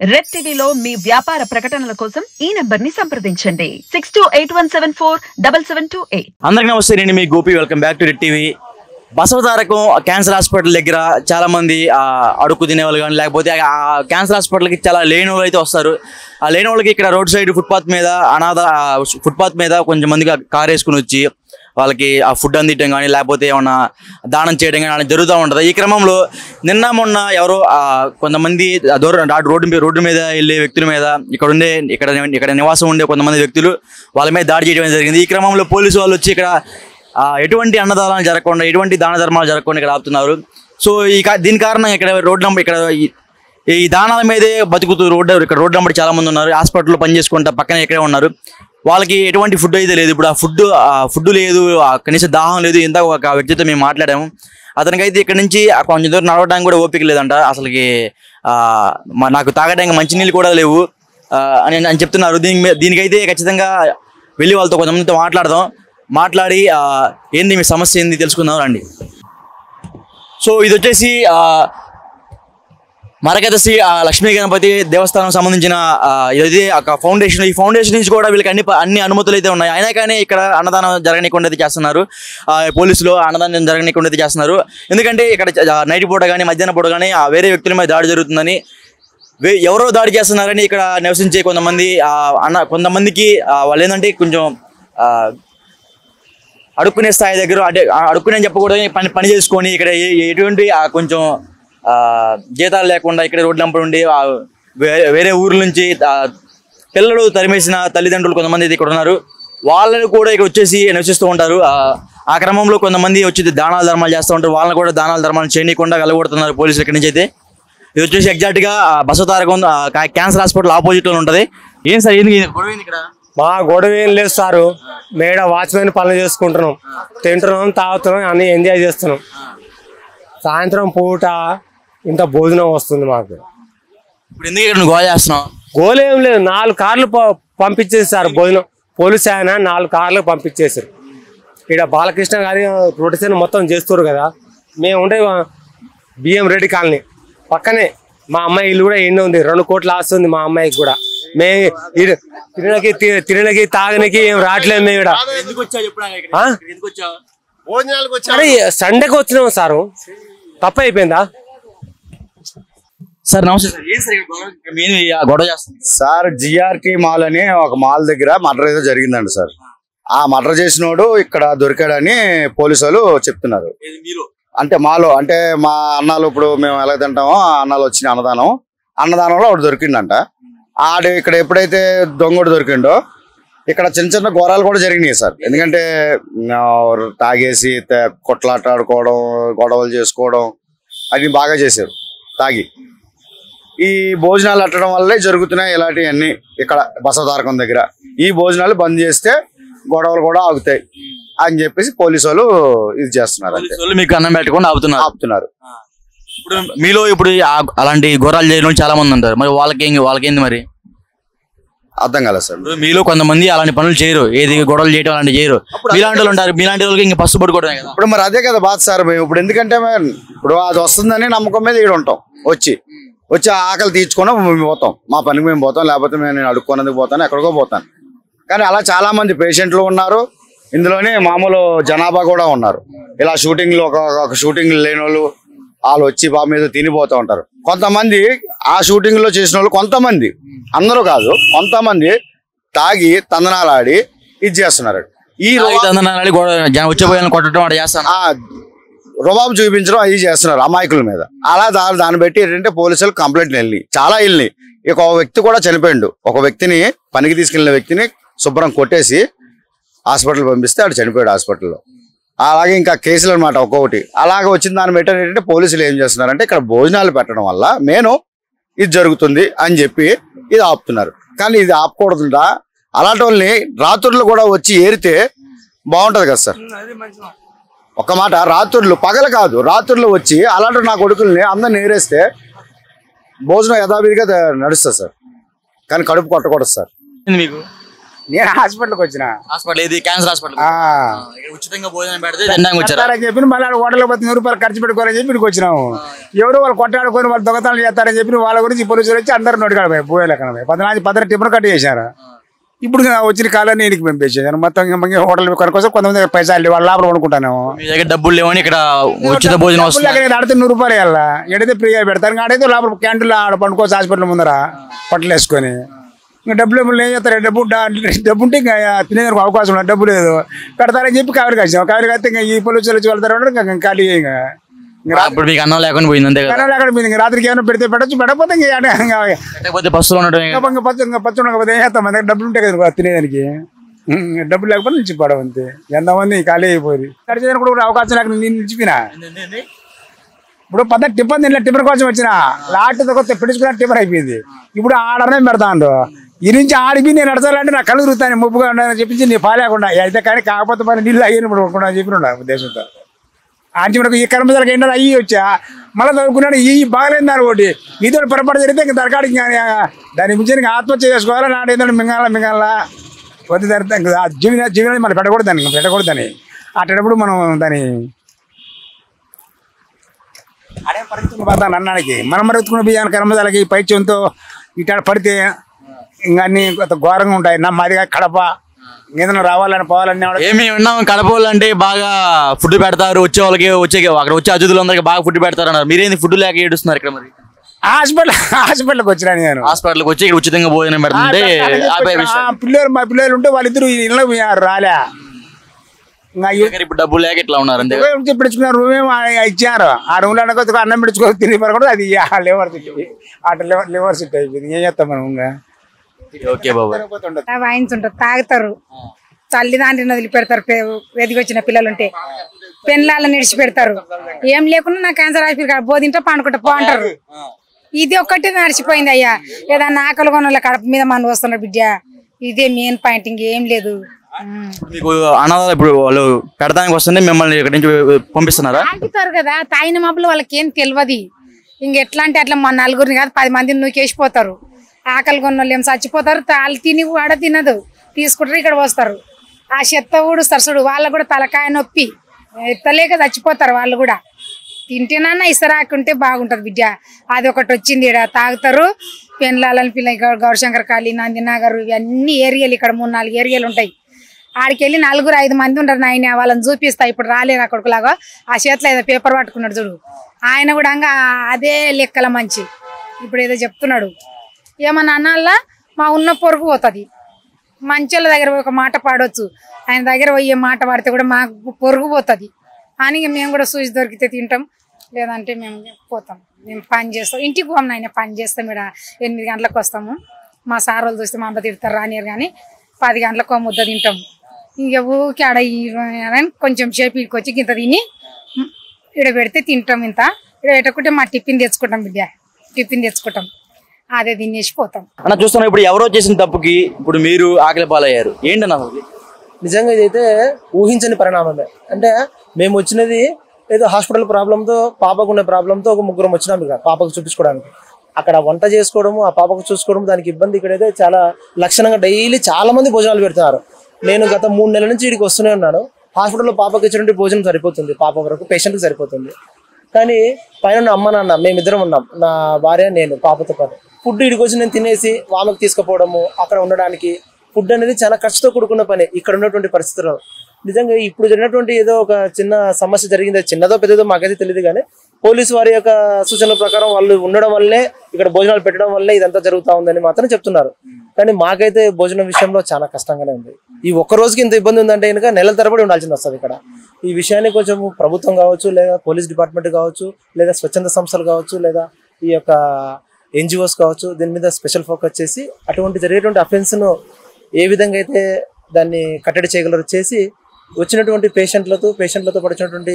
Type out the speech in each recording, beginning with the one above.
Red టీవీలో మీ వ్యాపార ప్రకటనల కోసం ఈ నంబర్ ని సంప్రదించండి 6281747728. అందరికీ నమస్తే, నేను మీ గోపి. Welcome back to Red TV. Basavatarakam cancer hospital దగ్గర చాలా మంది అడుక్కు తినేవాళ్ళు కానీ, లేకపోతే ఆ క్యాన్సర్ హాస్పిటల్కి చాలా లేని వాళ్ళు అయితే వస్తారు. ఆ లేని వాళ్ళకి ఇక్కడ రోడ్ సైడ్ ఫుట్పాత్ మీద కొంచెం మందిగా కార్ వేసుకుని వచ్చి వాళ్ళకి ఆ ఫుడ్ అందించడం కానీ, లేకపోతే ఏమన్నా దానం చేయడం కానీ జరుగుతూ ఉంటుంది. ఈ క్రమంలో నిన్న మొన్న ఎవరో కొంతమంది రోడ్డు మీద వెళ్ళే వ్యక్తుల మీద ఇక్కడ నివాసం ఉండే కొంతమంది వ్యక్తులు వాళ్ళ మీద దాడి చేయడం జరిగింది. ఈ క్రమంలో పోలీసు వాళ్ళు వచ్చి ఇక్కడ ఎటువంటి అన్నదానాలు జరగకుండా, ఎటువంటి దాన ధర్మాలు జరగకుండా ఇక్కడ ఆపుతున్నారు. సో దీని కారణం ఇక్కడ ఈ దానాల మీదే బతుకుతూ రోడ్డు నెంబర్ చాలా మంది ఉన్నారు. హాస్పిటల్లో పనిచేసుకుంటా పక్కనే ఇక్కడే ఉన్నారు. వాళ్ళకి ఎటువంటి ఫుడ్ అయితే లేదు. ఇప్పుడు ఆ ఫుడ్ లేదు, కనీసం దాహం లేదు. ఇంత ఒక వ్యక్తితో మేము మాట్లాడాము. అతనికైతే ఇక్కడ నుంచి కొంచెం దూరం నడవడానికి కూడా ఓపిక లేదంట. అసలుకి నాకు తాగడానికి మంచినీళ్ళు కూడా లేవు అని చెప్తున్నారు. దీనికైతే ఖచ్చితంగా వెళ్ళి వాళ్ళతో కొంతమందితో మాట్లాడి ఏంది మీ సమస్య ఏంది తెలుసుకుందాం రండి. సో ఇది వచ్చేసి మరకత శ్రీ లక్ష్మీ గణపతి దేవస్థానం సంబంధించిన ఇది ఒక ఫౌండేషన్. ఈ ఫౌండేషన్ నుంచి కూడా వీళ్ళకి అన్ని అనుమతులు అయితే ఉన్నాయి. అయినా కానీ ఇక్కడ అన్నదానం జరగనీయకుండా అయితే చేస్తున్నారు. పోలీసులు అన్నదానం జరగనీయకుండా అయితే చేస్తున్నారు. ఎందుకంటే ఇక్కడ నైట్ పూట కానీ మధ్యాహ్నం పూట కానీ వేరే వ్యక్తుల మీద దాడి జరుగుతుందని, ఎవరో దాడి చేస్తున్నారని ఇక్కడ నివసించే కొంతమందికి వాళ్ళు ఏంటంటే కొంచెం అడుక్కునే స్థాయి దగ్గర, అంటే అడుక్కునే చెప్పకూడదు, పని చేసుకొని ఇక్కడ ఎటువంటి కొంచెం జీతాలు లేకుండా ఇక్కడ రోడ్ల వెంబడి ఉండి వేరే ఊర్ల నుంచి పిల్లలు తరిమేసిన తల్లిదండ్రులు కొంతమంది అయితే ఇక్కడ ఉన్నారు. వాళ్ళని కూడా ఇక్కడ వచ్చేసి నివసిస్తూ ఉంటారు. ఆ క్రమంలో కొంతమంది వచ్చి దానాల ధర్మాలు చేస్తూ ఉంటారు. వాళ్ళని కూడా దానాల ధర్మాలు చేయకుండా వెళ్ళగొడుతున్నారు పోలీసులు ఇక్కడి నుంచి అయితే. ఇది వచ్చేసి ఎగ్జాక్ట్గా బసవతారకం క్యాన్సర్ హాస్పిటల్ ఆపోజిట్లో ఉంటుంది. ఏం సార్ ఏంది గొడవ ఇక్కడ? మా గొడవ ఏం లేదు సారు. మేడ వాచ్మెన్ పనులు చేసుకుంటున్నాం, తింటున్నాం, తాగుతున్నాం, అన్ని ఎంజాయ్ చేస్తున్నాం. సాయంత్రం పూట ఇంత భోజనం వస్తుంది మాకు. ఇప్పుడు ఎందుకు ఇక్కడ గోల చేస్తున్నాం? గోలు ఏం లేదు, 4 కార్లు పంపించేసి సార్ భోజనం. పోలీసు ఆయన 4 కార్లు పంపించేసారు. ఇక్కడ బాలకృష్ణ గారి రొటేషన్ మొత్తం చేస్తారు కదా. మేము ఉండే బిఎం రెడ్డి కాలనీ పక్కనే. మా అమ్మాయి ఇల్లు కూడా ఎండ ఉంది, 2 కోట్లు ఆస్తుంది మా అమ్మాయికి కూడా. మేము తినడానికి తాగడానికి ఏం రావట్లేదు. మేము ఇక్కడ సండేకి వచ్చినాము సారు. తప్ప అయిపోయిందా సార్? నమస్తే సార్. సార్ జిఆర్టీ మాల్ అని ఒక మాల్ దగ్గర మర్డర్ ఏదో జరిగిందండి సార్. ఆ మర్డర్ చేసినోడు ఇక్కడ దొరికాడని పోలీసు వాళ్ళు చెప్తున్నారు. అంటే మాలో, అంటే మా అన్నాలు ఇప్పుడు మేము ఎలా తింటామో అన్నాలు వచ్చిన అన్నదానంలో ఒకటి దొరికిందంట. ఆడు ఇక్కడ ఎప్పుడైతే దొంగడు దొరికిండో ఇక్కడ చిన్న చిన్న ఘోరాలు కూడా జరిగినాయి సార్. ఎందుకంటే తాగేసి కొట్లాటాడుకోవడం, గొడవలు చేసుకోవడం అది బాగా చేశారు తాగి. ఈ భోజనాలు అట్టడం వల్లే జరుగుతున్నాయి ఇలాంటివన్నీ ఇక్కడ బసవతారకం దగ్గర. ఈ భోజనాలు బంద్ చేస్తే గొడవలు కూడా ఆగుతాయి అని చెప్పేసి పోలీసు వాళ్ళు ఇది చేస్తున్నారు. మీకు అన్నం పెట్టుకొని ఆపుతున్నారు. ఇప్పుడు మీలో అలాంటి ఘోరాలు చేయడం చాలా మంది ఉంటారు. మరి వాళ్ళకేంది మరి అర్థం కాలేదు సార్. మీలో కొంతమంది అలాంటి పనులు చేయరు, ఏది గొడవలు చేయడం అలాంటి చేయరు. మీలాంటి వాళ్ళు ఉంటారు. మీలాంటి వాళ్ళకి ఇంకా పస్తు పట్టుకోవడమే కదా. ఇప్పుడు మరి అదే కదా బాధ సార్. మేము ఇప్పుడు ఎందుకంటే ఇప్పుడు అది వస్తుందని నమ్మకం మీద ఇక్కడ ఉంటాం. వచ్చి ఆకలి తీర్చుకున్నా మేము పోతాం, మా పనికి మేము పోతాం. లేకపోతే నేను అడుక్కున్నది పోతాను, ఎక్కడికో పోతాను. కానీ అలా చాలా మంది పేషెంట్లు ఉన్నారు. ఇందులోనే మామూలు జనాభా కూడా ఉన్నారు. ఇలా షూటింగ్లు ఒక షూటింగ్ లేని వాళ్ళు వచ్చి బాబు మీద తినిపోతూ ఉంటారు. కొంతమంది ఆ షూటింగ్ లో చేసిన వాళ్ళు, కొంతమంది, అందరూ కాదు, కొంతమంది తాగి తందనాలాడి ఇది చేస్తున్నారు. ఈ రుబాబు చూపించడం అది చేస్తున్నారు అమాయకుల మీద. అలా దాన్ని బట్టి ఏంటంటే పోలీసులు కంప్లైంట్లు చాలా వెళ్ళి ఒక వ్యక్తి కూడా చనిపోయిండు. ఒక వ్యక్తిని పనికి తీసుకెళ్లిన వ్యక్తిని శుభ్రం కొట్టేసి హాస్పిటల్ పంపిస్తే ఆడు చనిపోయాడు హాస్పిటల్లో. అలాగే ఇంకా కేసులు అనమాట ఒక్కొక్కటి. అలాగే వచ్చిన దాన్ని బట్టి ఏంటంటే పోలీసులు ఏం చేస్తున్నారంటే ఇక్కడ భోజనాలు పెట్టడం వల్ల ఇది జరుగుతుంది అని చెప్పి ఇది ఆపుతున్నారు. కానీ ఇది ఆపకూడదుంటా. అలాంటి వాళ్ళని రాత్రులు కూడా వచ్చి ఏరితే బాగుంటది కదా సార్. ఒక మాట, రాత్రులు, పగలు కాదు, రాత్రులు వచ్చి అలాంటి నా కొడుకుల్ని అందరిని ఏరేస్తే భోజనం యథావిధిగా నడుస్తుంది సార్. కానీ కడుపు కొట్టకూడదు సార్. నేను హాస్పిటల్కి వచ్చిన. హాస్పిటల్ ఇది క్యాన్సర్ హాస్పిటల్. ఉచితంగా భోజనం పెడితే చెప్పి మళ్ళీ హోటల్లో 100 రూపాయలు ఖర్చు పెట్టుకోవాలని చెప్పి ఇక్కడికి వచ్చినాము. ఎవరు వాళ్ళు కొట్టాడుకొని వాళ్ళు దొంగతనాలు చేస్తారని చెప్పి వాళ్ళ గురించి పోలీసులు వచ్చి అందరూ నోటికాడిపోయి పోయేలెక్కన 14 టిఫిన్ కట్టి చేశారు. ఇప్పుడు వచ్చిన కాలాన్ని ఇంటికి పంపించేసాను. మొత్తం హోటల్ కొనుక్కోసం కొంతమంది పైసలు వాళ్ళ లోపల కొనుక్కుంటాను. డబ్బులు లేవని ఇక్కడ ఉచిత భోజనం ఆడితే 100 రూపాయలు వేయాల ఎడైతే ఫ్రీగా పెడతారు. ఆడైతే లోపల క్యాంటీన్లో ఆడ పండుకోవచ్చు హాస్పిటల్ ముందర పట్టలు వేసుకొని. ఇంకా డబ్బులు ఏం చేస్తారు? డబ్బు ఉంటే ఇంకా తినేందుకు అవకాశం ఉండదు, డబ్బు లేదు పెడతారని చెప్పి కావిరికి వచ్చాం. కావిరికి వస్తే ఇంకా ఈ పోలీసులు వచ్చి వెళ్తారు ఇంకా ఖాళీ. అన్నం లేకుండా పోయింది అంతే. అన్నం లేకుండా పోయింది. రాత్రికి ఏమైనా పెడితే పెట్టచ్చు, పెట్టకపోతే పస్తులు పచ్చకపోతే ఏం చేస్తాం? మన దగ్గర డబ్బులు ఉంటాయి కదా తినేదానికి. డబ్బులు లేకపోతే నిలిచిపోవడం అంతే. ఎంతమంది ఖాళీ అయిపోయి నడిచేదానికి కూడా అవకాశం లేకుండా నేను నిలిచిపోయినా. ఇప్పుడు టిఫిన్ తినలే, టిఫిన్ కోసం వచ్చిన లాట్ పెట్టుకున్న టిఫిన్ అయిపోయింది. ఇప్పుడు ఆడనే పెడతాను. ఈ నుంచి ఆడిపి నేను నడచాలంటే నాకు కళ్ళు తిరుగుతాను, ముప్పుగా ఉండాలని చెప్పించి నీ పాలేకుండా అయితే కానీ కాకపోతే మరి నీళ్ళు అయ్యి చెప్పిన ఉద్దేశంతో. ఆంటీ ఈ కర్మజాలకు ఏంటో అయ్యి వచ్చా మళ్ళీ చదువుకున్నాడు. ఈ బాగలేదు దాని ఒకటి మీతో పొరపాటు జరిగితే ఇంకా దరకాడికి దాని మించి ఆత్మహత్య చేసుకోవాలా, నాడు ఏంటంటే మింగాల వద్దు జరిగితే ఇంకా జీవనం మళ్ళీ పెట్టకూడదని అట్టేటప్పుడు మనం దాని అడే పరిస్థితులు పడతాను అన్నానికి. మనం మరుగుతున్న బియ్యాన్ని కర్మజాలకి పైత్యంతో ఇట్లా పడితే ఇంకా అన్ని ఘోరంగా ఉంటాయి. మాదిగా కడప ఏదైనా రావాలని పోవాలని ఏమి ఉన్నాం. కడప వాళ్ళు అంటే బాగా ఫుడ్ పెడతారు, వచ్చే వాళ్ళకి అక్కడ వచ్చే అతిథులందరికీ బాగా ఫుడ్ పెడతారు అన్నారు. మీరేంది ఫుడ్ లేక ఏడుస్తున్నారు ఇక్కడ? మరి హాస్పిటల్కి వచ్చినా నేను. హాస్పిటల్కి వచ్చి ఇక్కడ ఉచితంగా భోజనం పెడుతుంటే మా పిల్లలు ఉంటే వాళ్ళిద్దరు ఇళ్ళ పోయారు రాలే. ఇప్పుడు డబ్బులు లేక ఇట్లా ఉన్నారు అంతే. పెట్టుకున్నారు రూమ్ ఇచ్చారు. ఆ రూమ్ లో అన్నం పెట్టుకోవచ్చు తిని కూడా అది లేవర్ సిట్ లివర్ సిట్ అయిపోయింది. ఏం చేస్తాం మనం? వాయించుంటారు, తాగుతారు, తల్లిదండ్రిని వదిలిపెడతారు. ఎదిగొచ్చిన పిల్లలు ఉంటే పెళ్ళాలను నిడిచి పెడతారు. ఏం లేకుండా నా క్యాన్సర్ హాస్పిటల్ బోధింటా పండుకుంటా పో అంటారు. ఇది ఒక్కటి నడిచిపోయింది అయ్యా. ఏదన్నా ఆకలి కొన కడప మీద మన వస్తున్నారు బిడ్డ. ఇదే మెయిన్ పాయింట్, ఇంకేం లేదు. మీకు అనాథాలు ఇప్పుడు వాళ్ళు పెడతానికి వస్తుంటే మిమ్మల్ని ఇక్కడ నుంచి పంపిస్తున్నారా? తాగుతారు కదా, తాగిన మబ్బులు వాళ్ళకి ఏం తెలియదు. ఇంకెట్లా అంటే అట్లా మా నలుగురిని కాదు 10 మందిని నూకేసిపోతారు. ఆకలి కొన్న వాళ్ళు ఏం చచ్చిపోతారు. వాళ్ళు తిని వాడ తినదు, తీసుకుంటారు ఇక్కడ వస్తారు. ఆ చెత్త ఊడుస్తారు చూడు, వాళ్ళకు కూడా తలకాయ నొప్పి ఎత్తలేక చచ్చిపోతారు. వాళ్ళు కూడా తింటేనన్నా ఇస్తరాకుంటే బాగుంటది బిడ్డ. అది ఒకటి వచ్చింది. ఇక్కడ తాగుతారు. పెళ్ళాలని పిల్ల గౌరశంకర్ కాళీ, నందినగర్, ఇవన్నీ ఏరియాలు ఇక్కడ 3-4 ఏరియాలు ఉంటాయి. ఆడికి వెళ్ళి 4-5 మంది ఉంటారు. నాయన వాళ్ళని చూపిస్తా. ఇప్పుడు రాలేరు అక్కడిలాగా. ఆ చేతిలో ఏదో పేపర్ పట్టుకున్నాడు చూడు, ఆయన కూడా అదే లెక్కల మంచి. ఇప్పుడు ఏదో చెప్తున్నాడు. ఏమన్నా అనాలా మా ఉన్న పొరుగు పోతుంది. మంచోళ్ళ దగ్గర ఒక మాట పాడవచ్చు, ఆయన దగ్గర పోయే మాట పాడితే కూడా మాకు పొరుగు పోతుంది అని మేము కూడా చూసి దొరికితే తింటాం, లేదంటే మేము పోతాం. మేము పని చేస్తాం, ఇంటికి పోం నాయన, పని చేస్తాం. ఇక్కడ 8 గంటలకు వస్తాము. మా సార్ వాళ్ళు చూస్తే మా అమ్మ తిడతారు రానియరు, కానీ 10 గంటలకు ముద్ద తింటాం. ఇంక ఊరికి ఆడ కొంచెం సేపు ఇక్కడికి వచ్చి ఇంత తిని ఇక్కడ పెడితే తింటాం. ఇంత ఇక్కడ పెట్టకుంటే మా టిఫిన్ తెచ్చుకుంటాం బిడ్డ, టిఫిన్ తెచ్చుకుంటాం, అదే తినేసి పోతాం. అన్న చూస్తున్నాం ఇప్పుడు ఎవరో చేసిన తప్పుకి ఇప్పుడు మీరు ఆకలి పాలయ్యారు. ఏంటన్నా నిజంగా ఇదైతే ఊహించని పరిణామమే. అంటే మేము వచ్చినది ఏదో హాస్పిటల్ ప్రాబ్లంతో, పాపకు ఉన్న ప్రాబ్లంతో ఒక 3 వచ్చినాం ఇక పాపకు చూపించుకోవడానికి. అక్కడ వంట చేసుకోవడము, ఆ పాపకు చూసుకోవడం దానికి ఇబ్బంది. ఇక్కడైతే చాలా లక్షణంగా డైలీ చాలా మంది భోజనాలు పెడతారు. నేను గత 3 నెలల నుంచి ఇక్కడికి వస్తూనే ఉన్నాను. హాస్పిటల్లో పాపకు ఇచ్చినట్టు భోజనం సరిపోతుంది, పాప వరకు పేషెంట్కి సరిపోతుంది. కానీ పైన అమ్మ నాన్న మేమిద్దరం ఉన్నాం, నా భార్య నేను పాపతో పాటు. ఫుడ్ ఇక్కడికి వచ్చి నేను తినేసి వామకు తీసుకుపోవడము, అక్కడ ఉండడానికి ఫుడ్ అనేది చాలా ఖర్చుతో కూడుకున్న పని ఇక్కడ ఉన్నటువంటి పరిస్థితుల్లో. నిజంగా ఇప్పుడు జరిగినటువంటి ఏదో ఒక చిన్న సమస్య జరిగింది, చిన్నదో పెద్దదో మాకైతే తెలియదు, కానీ పోలీసు వారి యొక్క సూచనల ప్రకారం వాళ్ళు ఉండడం వల్లే, ఇక్కడ భోజనాలు పెట్టడం వల్లే ఇదంతా జరుగుతూ ఉందని మాత్రం చెప్తున్నారు. కానీ మాకైతే భోజనం విషయంలో చాలా కష్టంగానే ఉంది. ఈ ఒక్క రోజుకి ఇంత ఇబ్బంది ఉందంటే కనుక నెలల తరబడి ఉండాల్సింది వస్తుంది ఇక్కడ. ఈ విషయాన్ని కొంచెం ప్రభుత్వం కావచ్చు, లేదా పోలీస్ డిపార్ట్మెంట్ కావచ్చు, లేదా స్వచ్ఛంద సంస్థలు కావచ్చు, లేదా ఈ యొక్క NGOs కావచ్చు, దీని మీద స్పెషల్ ఫోకస్ చేసి అటువంటి జరిగేటువంటి అఫెన్స్ను ఏ విధంగా అయితే దాన్ని కట్టడి చేయగలరు చేసి వచ్చినటువంటి పేషెంట్లతో పడిచినటువంటి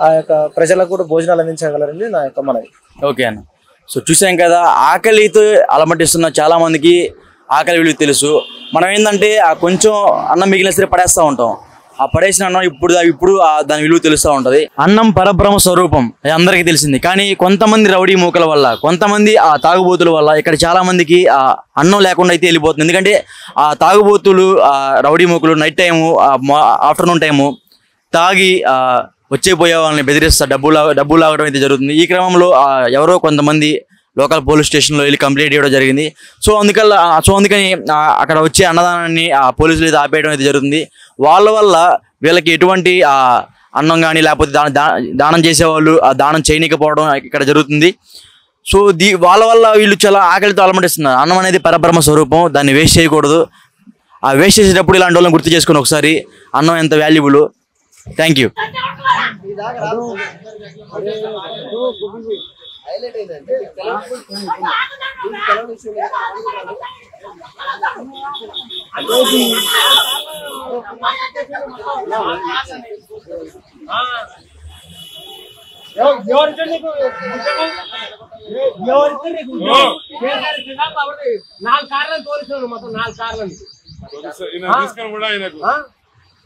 ఆ యొక్క ప్రజలకు కూడా భోజనాలు అందించగలరని నా యొక్క మనవి. ఓకే అన్న. సో చూసాం కదా, ఆకలితో అలమటిస్తున్న చాలా మందికి ఆకలి విలువ తెలుసు. మనం ఏంటంటే ఆ కొంచెం అన్నం మిగిలిన సరే పడేస్తూ ఉంటాం. ఆ పడేసిన అన్నం ఇప్పుడు దాని విలువ తెలుస్తూ ఉంటది. అన్నం పరబ్రహ్మ స్వరూపం అందరికీ తెలిసింది. కానీ కొంతమంది రౌడీ మూకల వల్ల, కొంతమంది ఆ తాగుబోతుల వల్ల ఇక్కడ చాలా మందికి ఆ అన్నం లేకుండా అయితే వెళ్ళిపోతుంది. ఎందుకంటే ఆ తాగుబోతులు, ఆ రౌడీ మూకలు నైట్ టైము, ఆఫ్టర్నూన్ టైము తాగి వచ్చేపోయే వాళ్ళని బెదిరిస్తారు, డబ్బులు లాగడం అయితే జరుగుతుంది. ఈ క్రమంలో ఎవరో కొంతమంది లోకల్ పోలీస్ స్టేషన్లో వెళ్ళి కంప్లైంట్ ఇవ్వడం జరిగింది. అందుకని అక్కడ వచ్చే అన్నదానాన్ని పోలీసులు అయితే ఆపేయడం అయితే జరుగుతుంది. వాళ్ళ వల్ల వీళ్ళకి ఎటువంటి అన్నం కానీ లేకపోతే దానం చేసేవాళ్ళు దానం చేయనీకపోవడం ఇక్కడ జరుగుతుంది. సో వాళ్ళ వల్ల వీళ్ళు చాలా ఆకలితో అలమటిస్తున్నారు. అన్నం అనేది పరబ్రహ్మ స్వరూపం, దాన్ని వేస్ట్ చేయకూడదు. ఆ వేస్ట్ చేసేటప్పుడు ఇలాంటి వాళ్ళని గుర్తు చేసుకుని ఒకసారి అన్నం ఎంత వాల్యుబుల్. Thank you.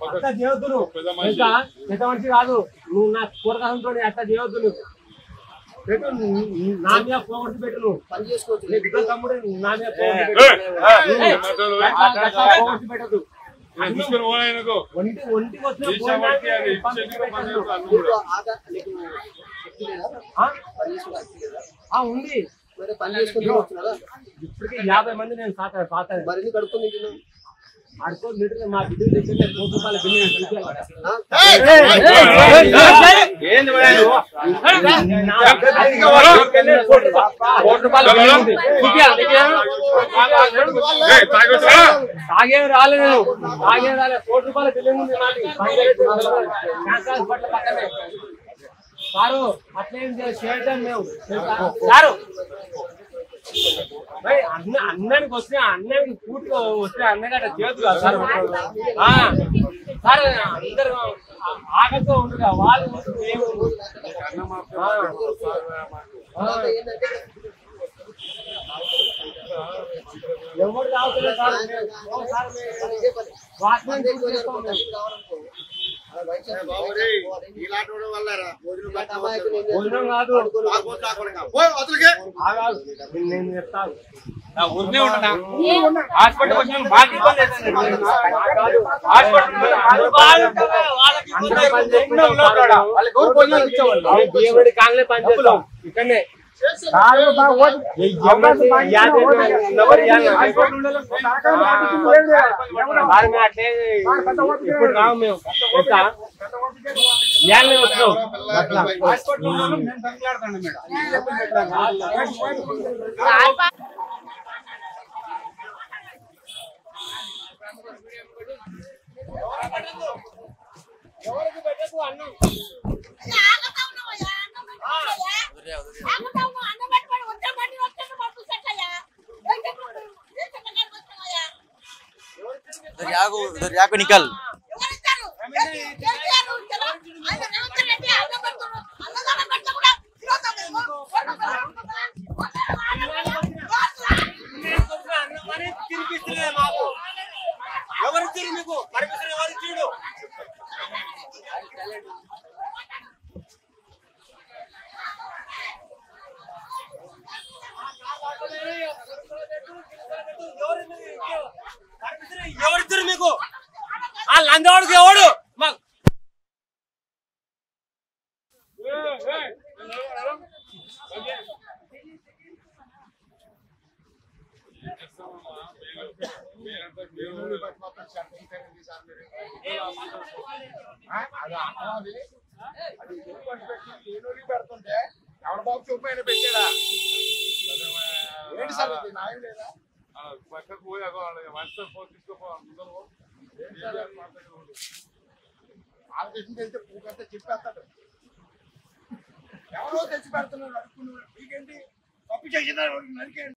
అట్లా చేయొద్దు నువ్వు, పెద్ద మనిషి కాదు నువ్వు. నా కూరగాయలతో అట్లా చేయొద్దు నువ్వు. పెట్టు నా మీద పోగొట్టు పెట్టు. నువ్వు పని చేసుకోవచ్చు తమ్ముడు. నా మీద పోగొట్టు పెట్టదు. ఒంటికి వచ్చిన ఉంది. ఇప్పటికి 50 మంది నేను కడుక్కొని అడుకో మీటర్ మా బిడ్డలు తెచ్చింటే ₹100 బిల్లు తాగే రాలేదు. ₹100 బిల్లు ఉంది పక్కనే. సారు అట్లేం చేయటం మేము సారు. అన్నానికి వస్తే అన్నానికి పూర్తిగా వస్తే అన్నగట్ట చేయొద్దు కదా సార్. సార్ అందరు ఆకలితో ఉండగా వాళ్ళు ఎవరు రావుతున్నారు సార్. భోజనం కాదు నేను చెప్తాను. హాస్పిటల్ వచ్చిన కాంగ్లే పని చేస్తాం ఇక్కడనే. ఇప్పుడు రావు మేము ఎవరికి పెట్టకు అన్నం. याको निकल ఎవరిద్దరు మీకు ఆ లంగవాడికి ఎవడు మాకు పెడుతుంటే ఎవరి బాబు చూపు ఆయన పెట్టాడా ఏంటి సార్ నాయం లేదా పక్కకు పోయి వాట్సాప్ ఫోన్ తీసుకోపో ఆలోచించి వెళ్తే పూకంతా చెప్పేస్తాడు. ఎవరో తెచ్చి పెడుతున్నారు అడుక్కున్నారు. మీకేంటి తప్పు చేసినారు నరికేయండి.